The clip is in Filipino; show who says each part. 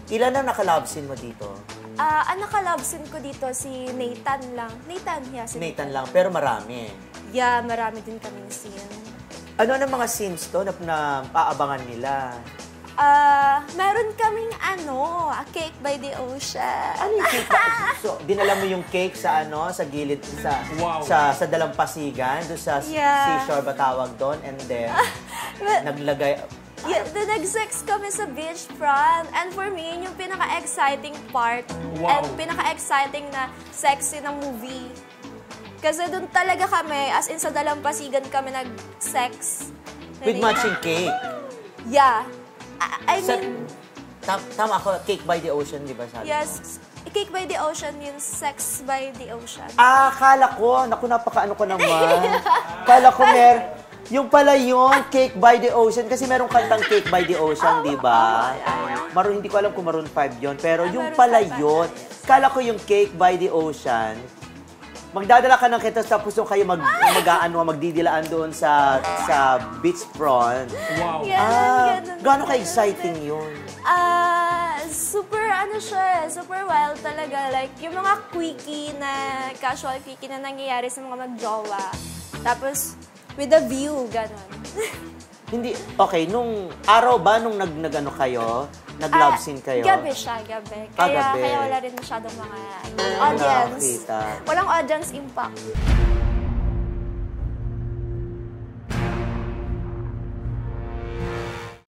Speaker 1: Ilan ang naka-love scene mo dito?
Speaker 2: Ang naka-love scene ko dito si Nathan lang. Nathan, yeah. Si
Speaker 1: Nathan lang, pero marami.
Speaker 2: Yeah, marami din kaming scene.
Speaker 1: Ano ang mga scenes to na aabangan nila?
Speaker 2: Meron kaming A Cake by the Ocean.
Speaker 1: Ano yung cake? So, dinala mo yung cake sa sa gilid sa dalampasigan, doon sa seashore ba tawag doon, and then naglagay.
Speaker 2: Yeah, nag-sex kami sa beachfront. And for me, yun yung pinaka-exciting part. And pinaka-exciting na sexy ng movie. Kasi doon talaga kami, as in sa dalampasigan kami nag-sex.
Speaker 1: With matching cake?
Speaker 2: Yeah. I mean...
Speaker 1: Tama ako, Cake by the Ocean, di ba sabi
Speaker 2: Yes. Cake by the Ocean means sex by the ocean.
Speaker 1: Kala ko. Naku, napakaano ko naman. Kala ko, yung pala yun, Cake by the Ocean. Kasi merong kantang Cake by the Ocean, di ba? Hindi ko alam kung Maroon 5 yun. Pero yung pala yun. Kala ko yung Cake by the Ocean. Magdadala ka ng kita tapos yung kayo magdidilaan doon sa beachfront.
Speaker 3: Wow.
Speaker 1: Gaano ka-exciting yun?
Speaker 2: Super super wild talaga. Like, yung mga quickie na, casual quickie na nangyayari sa mga magjowa. Tapos, with a view, ganon.
Speaker 1: Hindi, okay, nung araw ba nung nag-ano kayo? Nag-love scene kayo?
Speaker 2: Gabi siya, gabi. Kaya wala rin masyadong mga audience.
Speaker 1: Nakakita.
Speaker 2: Walang audience impact.